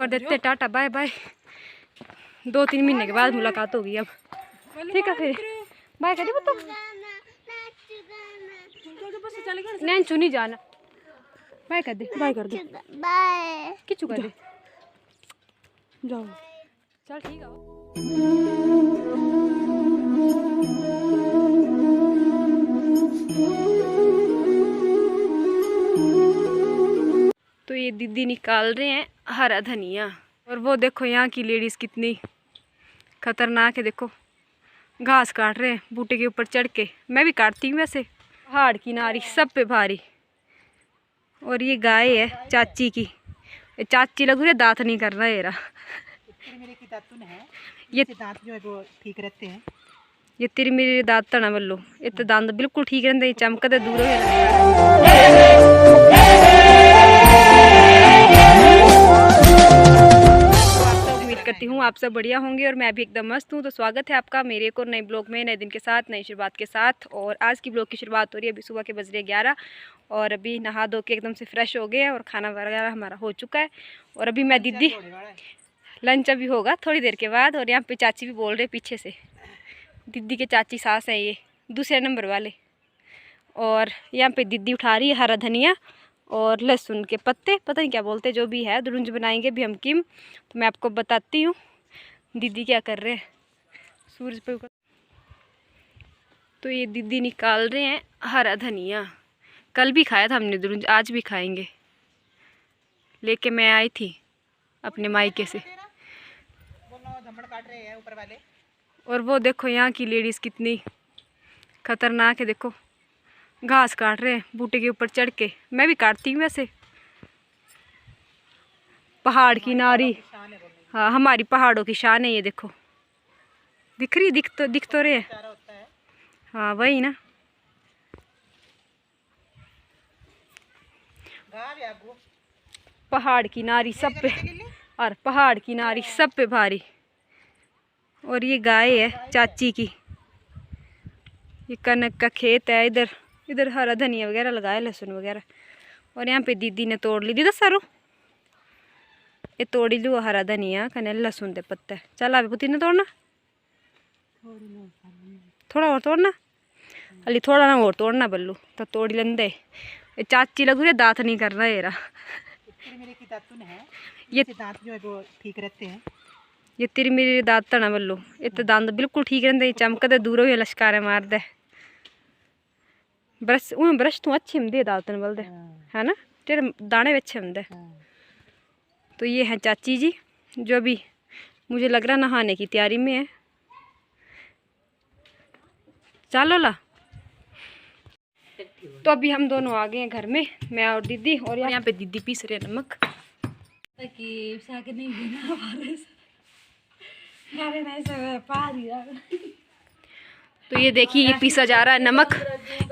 कर देते tata bye bye. 2-3 महीने के बाद मुलाकात होगी अब। ठीक है फिर बाय कर दे बता। नहीं चुनी जाना। बाय कर दे बाय कर दे बाय किचू कर दे जाओ चल ठीक है। तो ये दीदी निकाल रहे हैं हरा धनिया और वो देखो यहाँ की लेडीज कितनी खतरनाक है। देखो घास काट रहे हैं बूटे के ऊपर चढ़ के। मैं भी काटती हूँ वैसे। पहाड़ की नारी सब पे भारी। और ये गाय है चाची की। ये चाची लग रही है दांत नहीं कर रहा है ये दांत जो है वो ठीक रहते हैं। ये तेरी मेरे दांत तना बल्लो ये तो दांत बिल्कुल ठीक रहते चमकते दूर करती हूँ आप सब बढ़िया होंगे और मैं भी एकदम मस्त हूँ। तो स्वागत है आपका मेरे एक और नए ब्लॉग में, नए दिन के साथ, नई शुरुआत के साथ। और आज की ब्लॉग की शुरुआत हो रही है अभी सुबह के बज रहे 11 और अभी नहा धो के एकदम से फ्रेश हो गए और खाना वगैरह हमारा हो चुका है। और अभी मैं दीदी लंच अभी होगा थोड़ी देर के बाद। और यहाँ पे चाची भी बोल रहे पीछे से, दीदी के चाची सास है ये दूसरे नंबर वाले। और यहाँ पे दीदी उठा रही है हरा धनिया और लहसुन के पत्ते, पता नहीं क्या बोलते, जो भी है दुरुंज बनाएंगे भी हम किम। तो मैं आपको बताती हूँ दीदी क्या कर रहे हैं। सूरज पे तो ये दीदी निकाल रहे हैं हरा धनिया। कल भी खाया था हमने दुरुंज, आज भी खाएंगे। लेके मैं आई थी अपने मायके से। और वो देखो यहाँ की लेडीज कितनी खतरनाक है। देखो घास काट रहे हैं बूटे के ऊपर चढ़ के। मैं भी काटती हूँ वैसे। पहाड़ की नारी, हाँ हमारी पहाड़ों की शान है ये। देखो दिख रही, दिख तो रहे हैं। हाँ वही ना, पहाड़ की नारी सब पे, और पहाड़ की नारी सब पे भारी। और ये गाय है चाची की। ये कनक का खेत है। इधर इधर हरा धनिया वगैरह लगाया, लहसुन वगैरह। और यहाँ पे दीदी ने तोड़ ली। दीदा सारो ये तोड़ी लू हरा धनिया कने लहसुन दे पत्ते। चल अभी पुती ने तोड़ना, थोड़ा और तोड़ना, अली थोड़ा ना और तोड़ना बल्लू तो तोड़ी लेंदे। ये चाची लगू रे दांत नहीं कर रहा है ये दांत जो है वो ठीक रहते हैं। ये तेरी मेरी दांत तना बल्लू ये तो दांत बिल्कुल ठीक रहते चमकते दूर ही लश्कारे मार दे। ब्रश ब्रश तू अच्छे होंगे दांत बोल दे है ना, तेरे दाने भी अच्छे होंगे। तो ये है चाची जी जो अभी मुझे लग रहा नहाने की तैयारी में है। चलो ला। तो अभी हम दोनों आ गए हैं घर में, मैं और दीदी। और यहाँ पे दीदी पीस रहे नमक। तो ये देखिए ये पीसा जा रहा है नमक।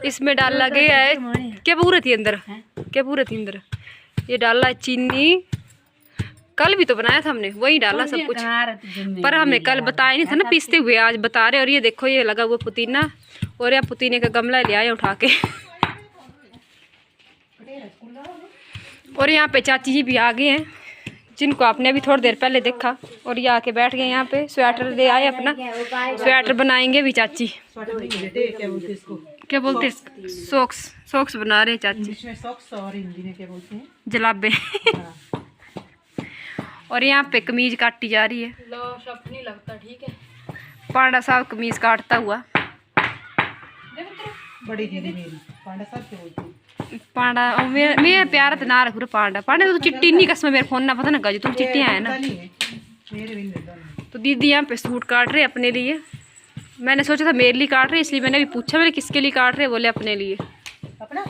इसमें डाला गया है क्या पूरा थी अंदर, क्या पूरा थी अंदर। ये डाला है चीनी। कल भी तो बनाया था हमने, वही डाला सब कुछ, पर हमने कल बताया नहीं था ना पीसते हुए, आज बता रहे। और ये देखो ये लगा हुआ पुदीना। और यहाँ पुदीने का गमला ले आए उठा के। और यहाँ पे चाची जी भी आ गए हैं जिनको आपने अभी थोड़ी देर पहले देखा। और ये आके बैठ गए यहाँ पे। स्वेटर ले आए अपना, स्वेटर बनाएंगे भी चाची। क्या बोलते हैं, सॉक्स, सॉक्स बना रहे हैं चाची। और हिंदी में क्या बोलते हैं, जलाबे। और यहाँ पे कमीज काटी जा रही है। नहीं लगता ठीक है। पांडा साहब कमीज काटता हुआ। बड़ी दीदी मेरी पांडा साहब क्या बोलती है। पांडा मेरे प्यार तो ना रखो पांडा। पांडा तो चिट्टी नहीं कसम मेरे फोन ना पता ना तुम चिट्टी है ना। तो दीदी यहाँ पे सूट काट रहे अपने लिए। मैंने सोचा था मेरे लिए काट रहे, इसलिए मैंने भी पूछा मैंने किसके लिए काट रहे, बोले अपने लिए। अपना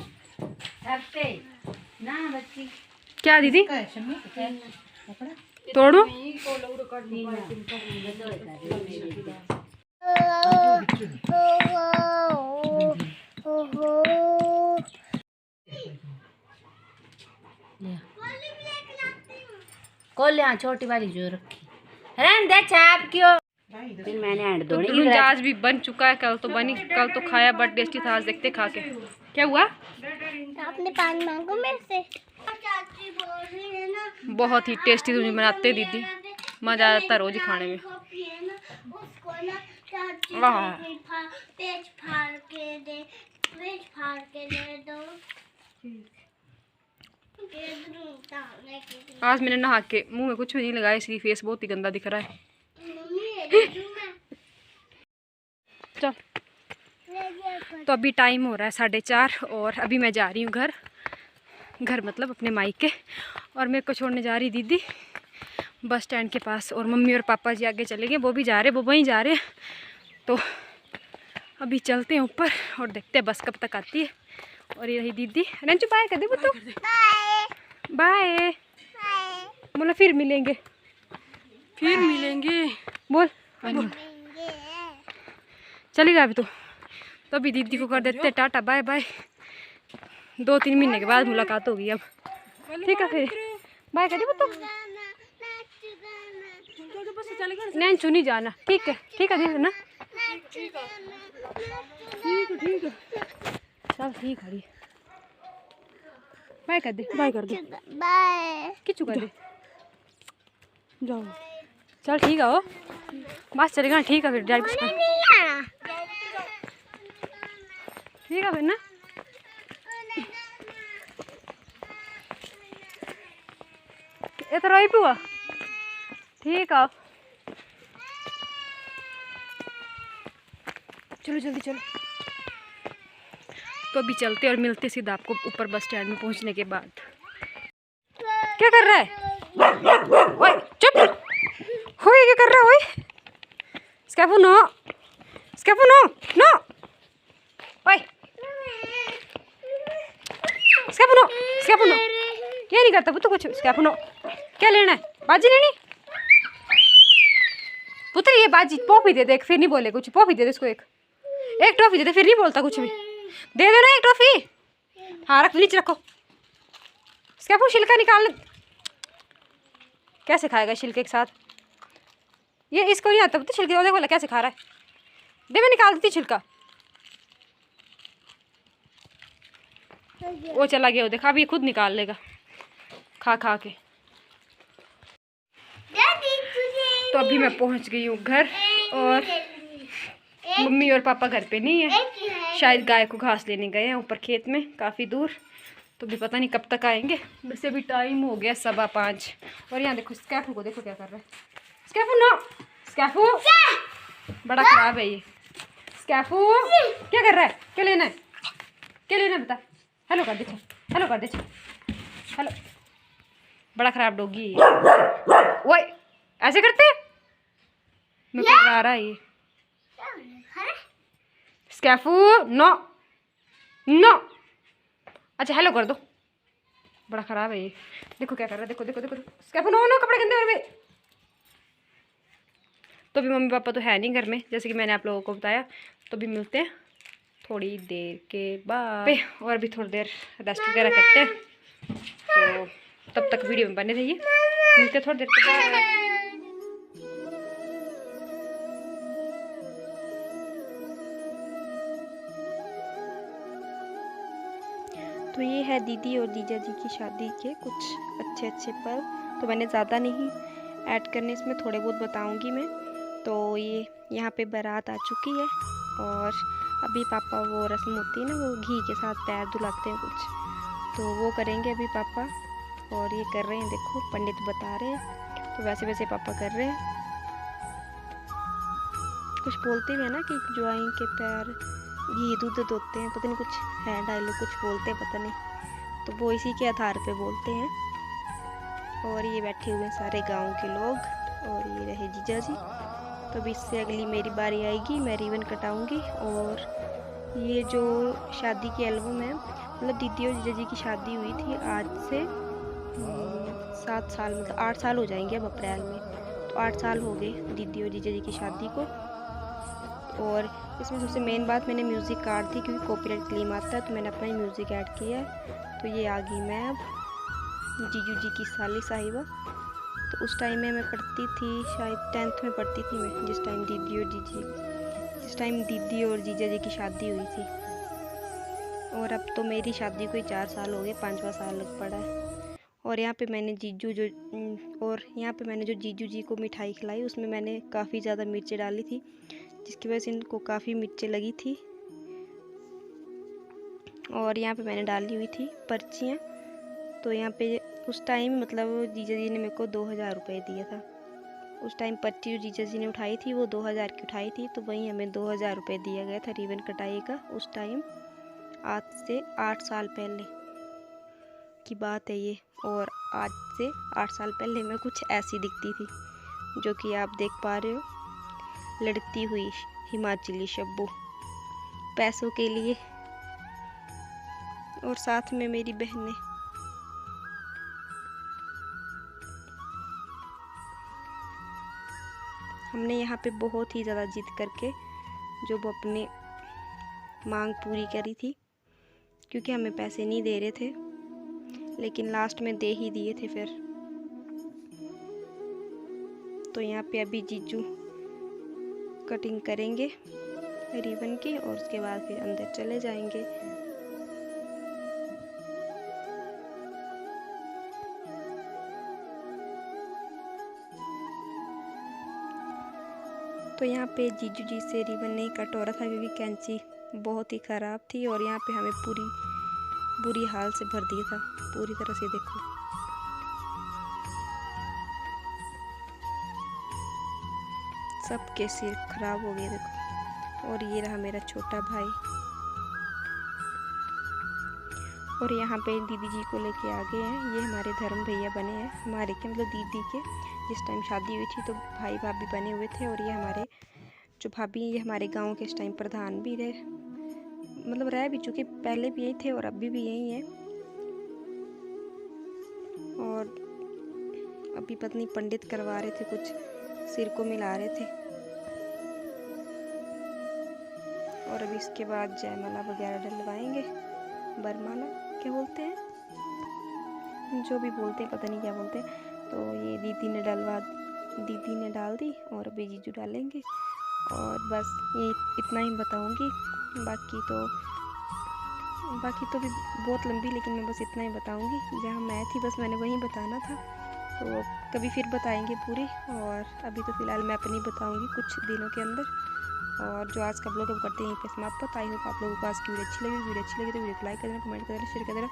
क्या दीदी तोड़ू। कोल यहाँ छोटी वाली जो रखी रहने दे छाप क्यों। फिर मैंने ऐड तो आज भी बन चुका है। कल तो बनी, कल तो खाया बट टेस्टी था। आज देखते खा के क्या हुआ। आपने पानी मांगो मेरे से। बहुत ही टेस्टी तुझे बनाते दीदी, मज़ा आता रोज ही खाने में। आज मैंने नहा के मुंह में कुछ भी नहीं लगाया, इसलिए फेस बहुत ही गंदा दिख रहा है। चल, तो अभी टाइम हो रहा है 4:30 और अभी मैं जा रही हूँ घर मतलब अपने मायके। और मेरे को छोड़ने जा रही दीदी बस स्टैंड के पास, और मम्मी और पापा जी आगे चले गए, वो भी जा रहे, वो वहीं जा रहे हैं। तो अभी चलते हैं ऊपर और देखते हैं बस कब तक आती है। और ये रही दीदी। रंजू बाय कर दे तो, बाय बोला, फिर मिलेंगे बोल। चलेगा अभी तो अभी दीदी को कर देते टाटा बाय बाय। 2-3 महीने के बाद मुलाकात होगी अब, ठीक है। फिर बाय कर दे तो, नैंचू नहीं जाना, ठीक है दीदी ना, ठीक है चल ठीक है। बाय कर दे बाय, किचू कर दे, जाओ चल ठीक है। हो बस चलेगा, ठीक है फिर डायरेक्ट ठीक है फिर ना। ये तो रही पुआ, ठीक है चलो जल्दी चलो। तो अभी चलते और मिलते सीधा आपको ऊपर बस स्टैंड में पहुंचने के बाद। क्या कर रहा है? ओए चुप, होए क्या कर रहा है? ओए स्कैफू नो, स्कैफू नो नो, ओए स्कैफू नो, ये नहीं करता पुत्र कुछ। स्कैफू नो, क्या लेना है? बाजी लेनी पुत्र, ये बाजी पॉपी दे दे, फिर नहीं बोले कुछ। पॉपी दे दे इसको, एक ट्रॉफी दे दे, फिर नहीं बोलता कुछ भी। दे दो ना एक ट्रॉफी। हाँ रख, नीचे रखो। स्कैफू छिलका निकाल, कैसे खाएगा छिलके के साथ? ये इसको नहीं आता पुत्र छिलके, देखो कैसे खा रहा है। दे, मैं निकाल देती छिलका। वो चला गया, देखा अभी खुद निकाल लेगा खा के। तो अभी मैं पहुंच गई हूँ घर, और मम्मी और पापा घर पे नहीं है, शायद गाय को घास लेने गए हैं ऊपर खेत में काफ़ी दूर। तो भी पता नहीं कब तक आएंगे। वैसे अभी टाइम हो गया 5:15। और यहाँ देखो स्कैफू को, देखो क्या कर रहा है। स्कैफू नो, स्कैफू बड़ा ख़राब है ये। स्कैफू क्या कर रहा है? क्या लेना है बता। हेलो कर दे, हेलो। बड़ा ख़राब डॉगी है। ओए ऐसे करते हैं, मेरे को डरा रहा है ये। स्कैफू नो, अच्छा हेलो कर दो। बड़ा ख़राब है ये, देखो क्या कर रहा है। देखो स्कैफू नो, कपड़े गंदे मेरे। तो भी मम्मी पापा तो है नहीं घर में, जैसे कि मैंने आप लोगों को बताया। तो भी मिलते हैं थोड़ी देर के बाद, और भी थोड़ी देर रेस्ट वगैरह करते हैं। तो तब तक वीडियो में बने रहिए, मिलते हैं थोड़ी देर के बाद। तो ये है दीदी और जीजा जी की शादी के कुछ अच्छे पल। तो मैंने ज़्यादा नहीं ऐड करने इसमें, थोड़े बहुत बताऊंगी मैं। तो ये यहाँ पे बारात आ चुकी है, और अभी पापा वो रस्म होती है ना, वो घी के साथ पैर धुलाते हैं कुछ, तो वो करेंगे अभी पापा। और ये कर रहे हैं, देखो पंडित बता रहे हैं, तो वैसे पापा कर रहे हैं। कुछ बोलते भी है ना कि ज्वाइन के पैर घी दूध धोते हैं, पता नहीं कुछ है डायलॉग, कुछ बोलते हैं पता नहीं। तो वो इसी के आधार पे बोलते हैं। और ये बैठे हुए हैं सारे गांव के लोग, और ये रहे जीजा जी। तो अभी इससे अगली मेरी बारी आएगी, मैं रिबन कटाऊंगी। और ये जो शादी की एल्बम है, मतलब दीदी और जीजा जी की शादी हुई थी आज से 7 साल, मतलब 8 साल हो जाएंगे अब अप्रैल में। तो 8 साल हो गए दीदी और जीजा जी की शादी को। और इसमें सबसे मेन बात, मैंने म्यूज़िक काट दी क्योंकि कॉपीराइट क्लेम आता है, तो मैंने अपना ही म्यूज़िक ऐड किया है। तो ये आ गई मैं अब जीजू जी की साली साहिबा। तो उस टाइम में मैं पढ़ती थी, शायद 10th में पढ़ती थी मैं, जिस टाइम दीदी और जीजा जी की शादी हुई थी। और अब तो मेरी शादी को ही 4 साल हो गए, 5वां साल लग पड़ा है। और यहाँ पे मैंने जो जीजू जी को मिठाई खिलाई उसमें मैंने काफ़ी ज़्यादा मिर्चें डाली थी, जिसकी वजह से इनको काफ़ी मिर्चें लगी थी। और यहाँ पे मैंने डाली हुई थी पर्चियाँ। तो यहाँ पे उस टाइम मतलब जीजा जी ने मेरे को 2000 रुपये दिया था। उस टाइम पर्ची जो जीजा जी ने उठाई थी वो 2000 की उठाई थी, तो वहीं हमें 2000 रुपये दिया गया था रिबन कटाई का उस टाइम। आज से 8 साल पहले की बात है ये। और आज से 8 साल पहले मैं कुछ ऐसी दिखती थी, जो कि आप देख पा रहे हो, लड़ती हुई हिमाचली शब्बू पैसों के लिए। और साथ में मेरी बहनें। हमने यहाँ पे बहुत ही ज़्यादा जिद करके जो वो अपनी मांग पूरी करी थी, क्योंकि हमें पैसे नहीं दे रहे थे, लेकिन लास्ट में दे ही दिए थे फिर। तो यहाँ पे अभी जीजू कटिंग करेंगे रिबन की और उसके बाद फिर अंदर चले जाएंगे। तो यहाँ पे जीजू जी से रिबन नहीं कट हो रहा था, क्योंकि कैंची बहुत ही ख़राब थी। और यहाँ पे हमें पूरी बुरी हाल से भर दिया था पूरी तरह से। देखो सबके सिर खराब हो गए देखो। और ये रहा मेरा छोटा भाई। और यहाँ पे दीदी जी को लेके आ गए हैं। ये हमारे धर्म भैया बने हैं, हमारे के मतलब दीदी के जिस टाइम शादी हुई थी तो भाई भाभी बने हुए थे। और ये हमारे जो भाभी ये हमारे गांव के इस टाइम प्रधान भी रहे, मतलब रह भी चुके, पहले भी यही थे और अभी भी यही हैं। और अभी पत्नी पंडित करवा रहे थे, कुछ सिर को मिला रहे थे। और अभी इसके बाद जयमाला वगैरह डलवाएंगे, बरमाला क्या बोलते हैं, जो भी बोलते हैं, पता नहीं क्या बोलते हैं। तो ये दीदी ने डाल दी और अभी जीजू डालेंगे। और बस ये इतना ही बताऊंगी। बाकी तो भी बहुत लंबी, लेकिन मैं बस इतना ही बताऊंगी। जहाँ मैं थी बस मैंने वहीं बताना था, तो कभी फिर बताएंगे पूरी। और अभी तो फ़िलहाल मैं अपनी बताऊंगी कुछ दिनों के अंदर। और जो आज का ब्लॉग अब करते हैं यहीं पे समाप्त। आई होप आप लोगों को आज की वीडियो अच्छी लगी तो वीडियो को लाइक कर देना, कमेंट कर देना, शेयर कर देना।